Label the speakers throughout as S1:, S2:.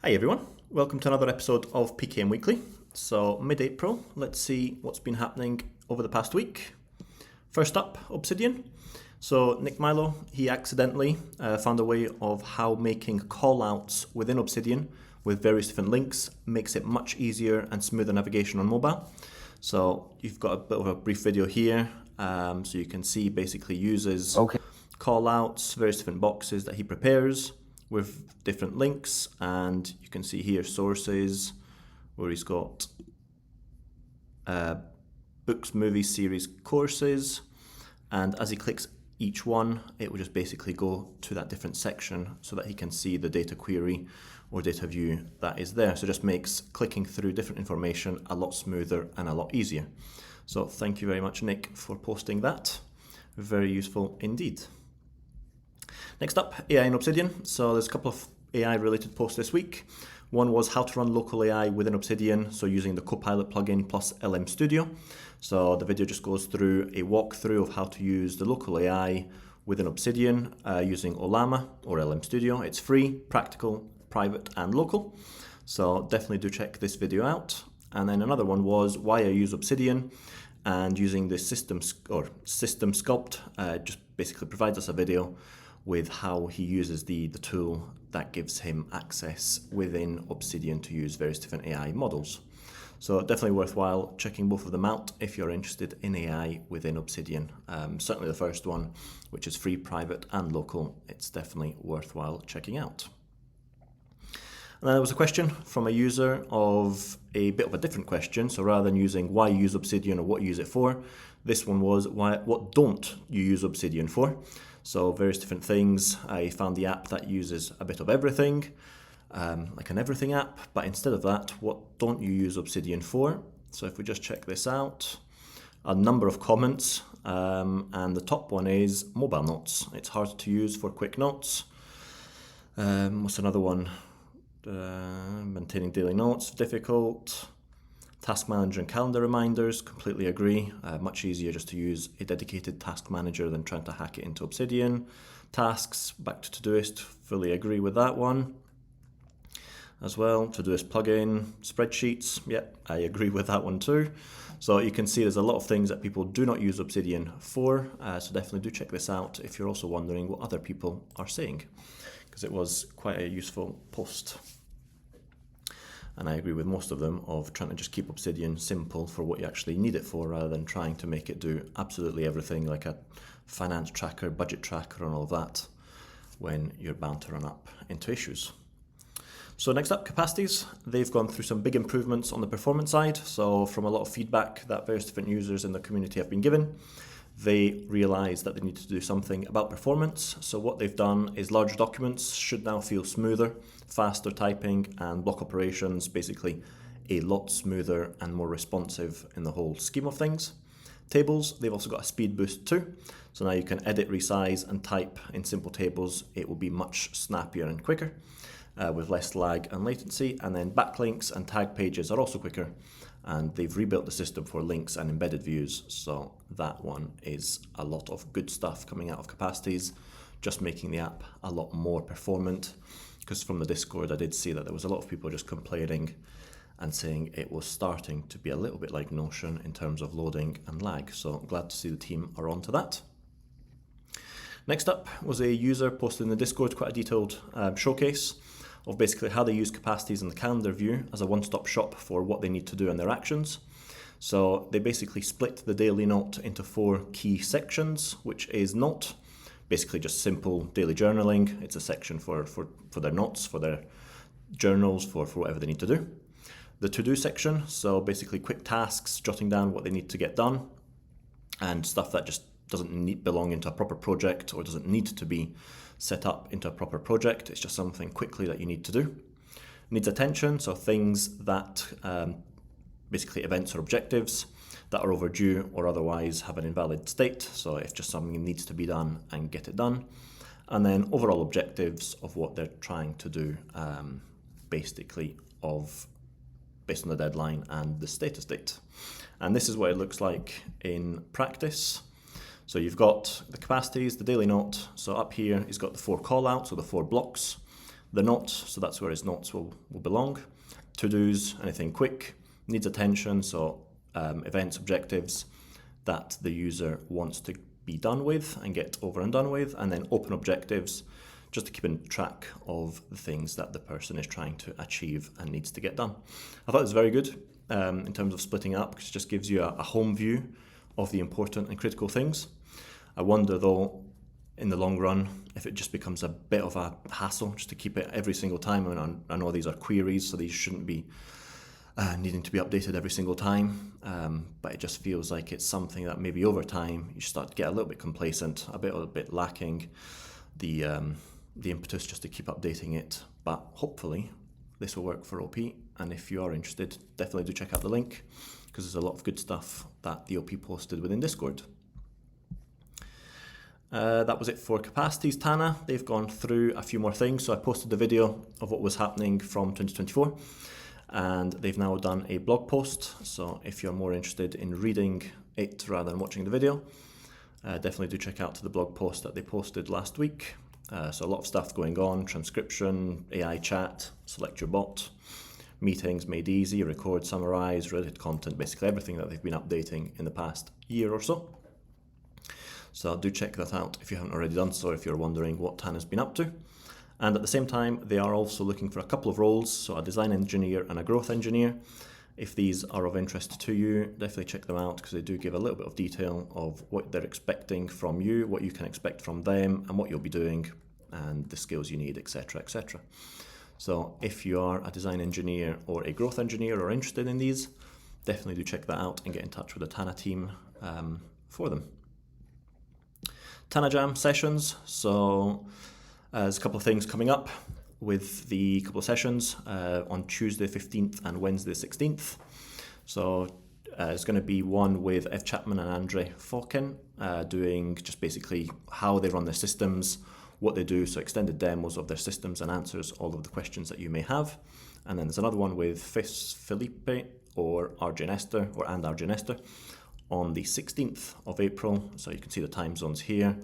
S1: Hi everyone, welcome to another episode of PKM Weekly. So mid-April, let's see what's been happening over the past week. First up, Obsidian. So Nick Milo, he accidentally found a way of how making callouts within Obsidian with various different links makes it much easier and smoother navigation on mobile. So you've got a bit of a brief video here, so you can see basically uses callouts, various different boxes that he prepares with different links, and you can see here sources where he's got books, movies, series, courses, and as he clicks each one it will just basically go to that different section so that he can see the data query or data view that is there. So it just makes clicking through different information a lot smoother and a lot easier. So thank you very much, Nick, for posting that. Very useful indeed. Next up, AI in Obsidian. So there's a couple of AI related posts this week. One was how to run local AI within Obsidian, so using the Copilot plugin plus LM Studio. So the video just goes through a walkthrough of how to use the local AI within Obsidian using Olama or LM Studio. It's free, practical, private and local. So definitely do check this video out. And then another one was why I use Obsidian, and using the system sculpt just basically provides us a video with how he uses the tool that gives him access within Obsidian to use various different AI models. So definitely worthwhile checking both of them out if you're interested in AI within Obsidian. Certainly the first one, which is free, private and local, it's definitely worthwhile checking out. And then there was a question from a user of a bit of a different question. So rather than using why you use Obsidian or what you use it for, this one was what don't you use Obsidian for? So various different things. I found the app that uses a bit of everything, like an everything app, but instead of that, what don't you use Obsidian for? So if we just check this out, a number of comments, and the top one is mobile notes. It's hard to use for quick notes. What's another one? Maintaining daily notes, difficult. Task manager and calendar reminders, completely agree. Much easier just to use a dedicated task manager than trying to hack it into Obsidian. Tasks, back to Todoist, fully agree with that one. As well, Todoist plugin, spreadsheets, yep, I agree with that one too. So you can see there's a lot of things that people do not use Obsidian for, so definitely do check this out if you're also wondering what other people are saying, because it was quite a useful post. And I agree with most of them of trying to just keep Obsidian simple for what you actually need it for, rather than trying to make it do absolutely everything like a finance tracker, budget tracker and all of that, when you're bound to run up into issues. So next up, Capacities. They've gone through some big improvements on the performance side. So from a lot of feedback that various different users in the community have been given, they realized that they needed to do something about performance. So what they've done is large documents should now feel smoother, faster typing, and block operations basically a lot smoother and more responsive in the whole scheme of things. Tables, they've also got a speed boost too. So now you can edit, resize, and type in simple tables. It will be much snappier and quicker with less lag and latency. And then backlinks and tag pages are also quicker. And they've rebuilt the system for links and embedded views. So that one is a lot of good stuff coming out of Capacities, just making the app a lot more performant. Because from the Discord, I did see that there was a lot of people just complaining and saying it was starting to be a little bit like Notion in terms of loading and lag. So I'm glad to see the team are on to that. Next up was a user posted in the Discord quite a detailed showcase of basically how they use Capacities in the calendar view as a one-stop shop for what they need to do in their actions. So they basically split the daily note into 4 key sections, which is note, basically just simple daily journaling. It's a section for their notes, for their journals, for whatever they need to do. The to-do section, so basically quick tasks, jotting down what they need to get done, and stuff that just doesn't belong into a proper project or doesn't need to be set up into a proper project. It's just something quickly that you need to do. Needs attention, so things that basically events or objectives that are overdue or otherwise have an invalid state. So if just something needs to be done and get it done. And then overall objectives of what they're trying to do, basically based on the deadline and the status date. And this is what it looks like in practice. So you've got the Capacities, the daily note. So up here, it's got the 4 callouts or the 4 blocks. the notes, so that's where his notes will belong. To-dos, anything quick, needs attention, so events, objectives that the user wants to be done with and get over and done with, and then open objectives, just to keep in track of the things that the person is trying to achieve and needs to get done. I thought it was very good in terms of splitting it up, because it just gives you a home view of the important and critical things. I wonder though, in the long run, if it just becomes a bit of a hassle just to keep it every single time. I mean, I know these are queries, so these shouldn't be needing to be updated every single time, but it just feels like it's something that maybe over time you start to get a little bit complacent, a bit lacking the impetus just to keep updating it. But hopefully this will work for OP, and if you are interested, definitely do check out the link, because there's a lot of good stuff that the OP posted within Discord. That was it for Capacities. Tana, they've gone through a few more things, so I posted the video of what was happening from 2024, and they've now done a blog post, so if you're more interested in reading it rather than watching the video, definitely do check out the blog post that they posted last week. So a lot of stuff going on: transcription, AI chat, select your bot, meetings made easy, record, summarize, related content, basically everything that they've been updating in the past year or so. So do check that out if you haven't already done so, if you're wondering what Tana's been up to. And at the same time, they are also looking for a couple of roles, so a design engineer and a growth engineer. If these are of interest to you, definitely check them out, because they do give a little bit of detail of what they're expecting from you, what you can expect from them, and what you'll be doing, and the skills you need, etc., etc. So if you are a design engineer or a growth engineer or interested in these, definitely do check that out and get in touch with the Tana team for them. Tana Jam sessions, so there's a couple of things coming up with the couple of sessions on Tuesday 15th and Wednesday 16th. So it's going to be one with Ev Chapman and Andre Fauken doing just basically how they run their systems, what they do, so extended demos of their systems and answers all of the questions that you may have. And then there's another one with Felipe or RJ Nestor, and RJ Nestor, on the 16th of April. So you can see the time zones here,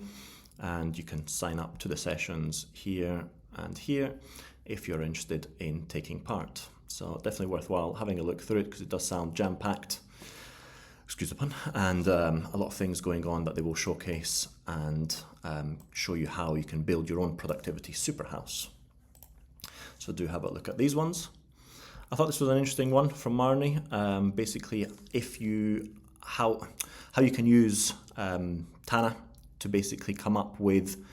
S1: and you can sign up to the sessions here and here if you're interested in taking part. So definitely worthwhile having a look through it, because it does sound jam-packed, excuse the pun, and a lot of things going on that they will showcase and show you how you can build your own productivity superhouse. So do have a look at these ones. I thought this was an interesting one from Marnie. Basically, how you can use Tana to basically come up with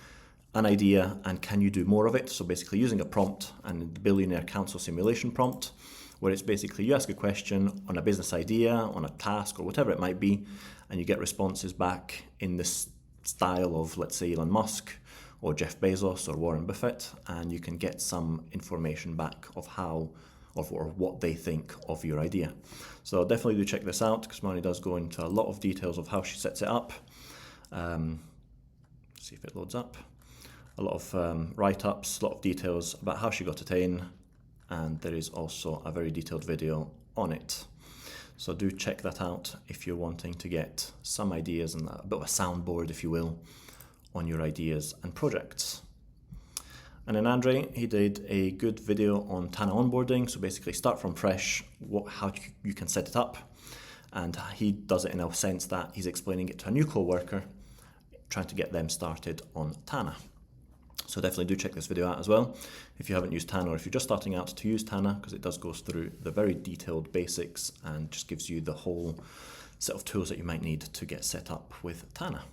S1: an idea, and can you do more of it? So basically using a prompt, and the Billionaire Council simulation prompt, where it's basically you ask a question on a business idea, on a task, or whatever it might be, and you get responses back in this style of, let's say, Elon Musk or Jeff Bezos or Warren Buffett, and you can get some information back of or what they think of your idea. So definitely do check this out, because Marnie does go into a lot of details of how she sets it up. See if it loads up. A lot of write-ups, a lot of details about how she got it in, and there is also a very detailed video on it. So do check that out if you're wanting to get some ideas and a bit of a soundboard, if you will, on your ideas and projects. And then Andre, he did a good video on Tana onboarding, so basically start from fresh, how you can set it up, and he does it in a sense that he's explaining it to a new co-worker, trying to get them started on Tana. So definitely do check this video out as well if you haven't used Tana, or if you're just starting out to use Tana, because it does go through the very detailed basics and just gives you the whole set of tools that you might need to get set up with Tana.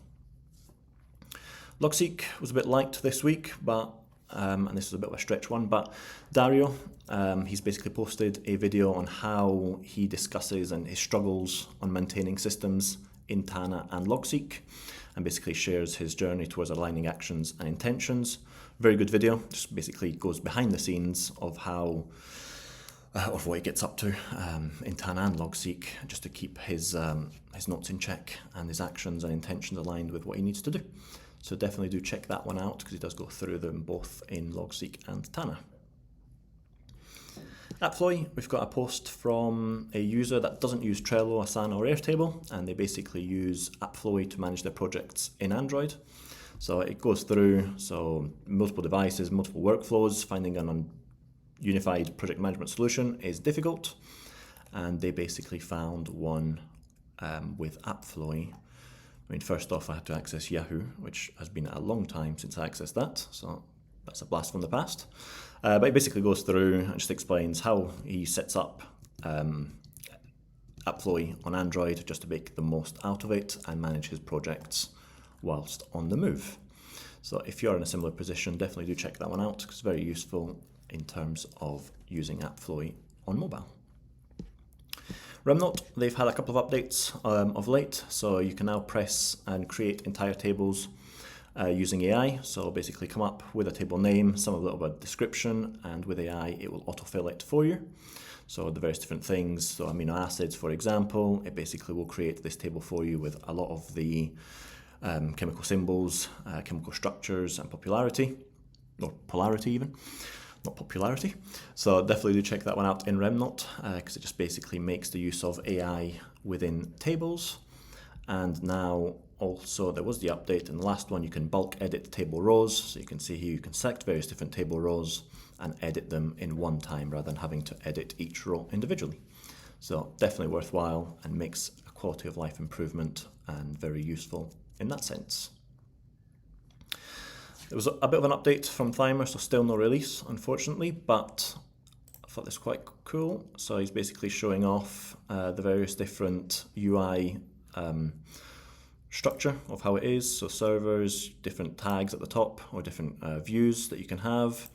S1: Logseq was a bit light this week, but and this is a bit of a stretch one, but Dario, he's basically posted a video on how he discusses and his struggles on maintaining systems in Tana and Logseq, and basically shares his journey towards aligning actions and intentions. Very good video, just basically goes behind the scenes of how of what he gets up to in Tana and Logseq, just to keep his notes in check and his actions and intentions aligned with what he needs to do. So definitely do check that one out, because he does go through them both in Logseq and Tana. AppFlowy, we've got a post from a user that doesn't use Trello, Asana or Airtable, and they basically use AppFlowy to manage their projects in Android. So it goes through multiple devices, multiple workflows. Finding an unified project management solution is difficult, and they basically found one with AppFlowy. I mean, first off, I had to access Yahoo, which has been a long time since I accessed that, so that's a blast from the past. But it basically goes through and just explains how he sets up AppFlowy on Android just to make the most out of it and manage his projects whilst on the move. So if you're in a similar position, definitely do check that one out, because it's very useful in terms of using AppFlowy on mobile. RemNote, they've had a couple of updates of late, so you can now press and create entire tables using AI. So basically come up with a table name, some of a little bit of description, and with AI it will autofill it for you. So the various different things, so amino acids for example, it basically will create this table for you with a lot of the chemical symbols, chemical structures and popularity, or polarity even. Not popularity. So definitely do check that one out in RemNote, because it just basically makes the use of AI within tables. And now also there was the update in the last one, you can bulk edit table rows. So you can see here you can select various different table rows and edit them in one time rather than having to edit each row individually. So definitely worthwhile and makes a quality of life improvement and very useful in that sense. There was a bit of an update from Thymer, so still no release, unfortunately, but I thought this was quite cool. So he's basically showing off the various different UI structure of how it is. So servers, different tags at the top, or different views that you can have,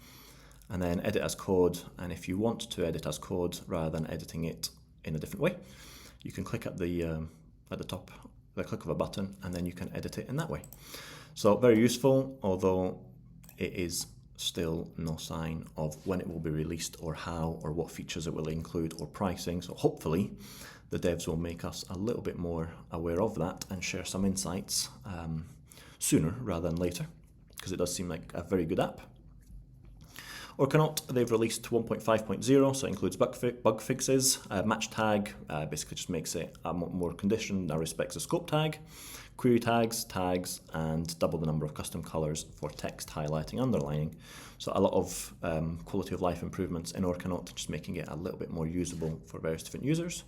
S1: and then edit as code. And if you want to edit as code rather than editing it in a different way, you can click at the top, the click of a button, and then you can edit it in that way. So very useful, although it is still no sign of when it will be released or how or what features it will include or pricing. So hopefully the devs will make us a little bit more aware of that and share some insights sooner rather than later, because it does seem like a very good app. Orca Note, they've released 1.5.0, so it includes bug fixes. Match tag basically just makes it a more conditioned and respects the scope tag. Query tags, and double the number of custom colors for text highlighting, underlining. So a lot of quality of life improvements in Orca Note, just making it a little bit more usable for various different users.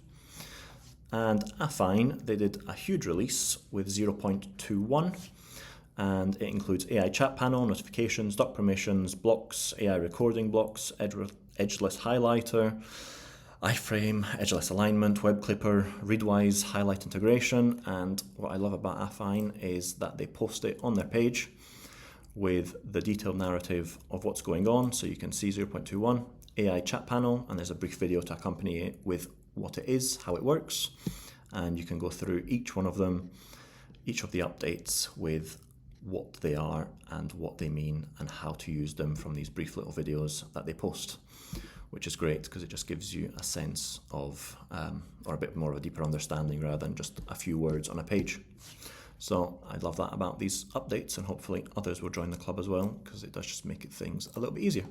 S1: And AFFiNE, they did a huge release with 0.21. And it includes AI chat panel, notifications, doc permissions, blocks, AI recording blocks, edgeless highlighter, iframe, edgeless alignment, web clipper, readwise, highlight integration. And what I love about AffINE is that they post it on their page with the detailed narrative of what's going on. So you can see 0.21, AI chat panel, and there's a brief video to accompany it with what it is, how it works. And you can go through each one of them, each of the updates with what they are and what they mean and how to use them from these brief little videos that they post, which is great because it just gives you a sense of, or a bit more of a deeper understanding rather than just a few words on a page. So I love that about these updates, and hopefully others will join the club as well, because it does just make things a little bit easier.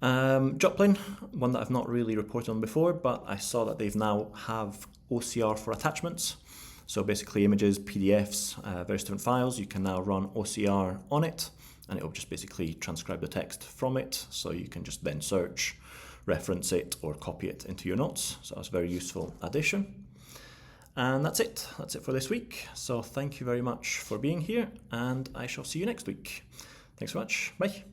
S1: Joplin, one that I've not really reported on before, but I saw that they've now have OCR for attachments. So basically images, PDFs, various different files, you can now run OCR on it, and it will just basically transcribe the text from it. So you can just then search, reference it, or copy it into your notes. So that's a very useful addition. And that's it. That's it for this week. So thank you very much for being here, and I shall see you next week. Thanks so much. Bye.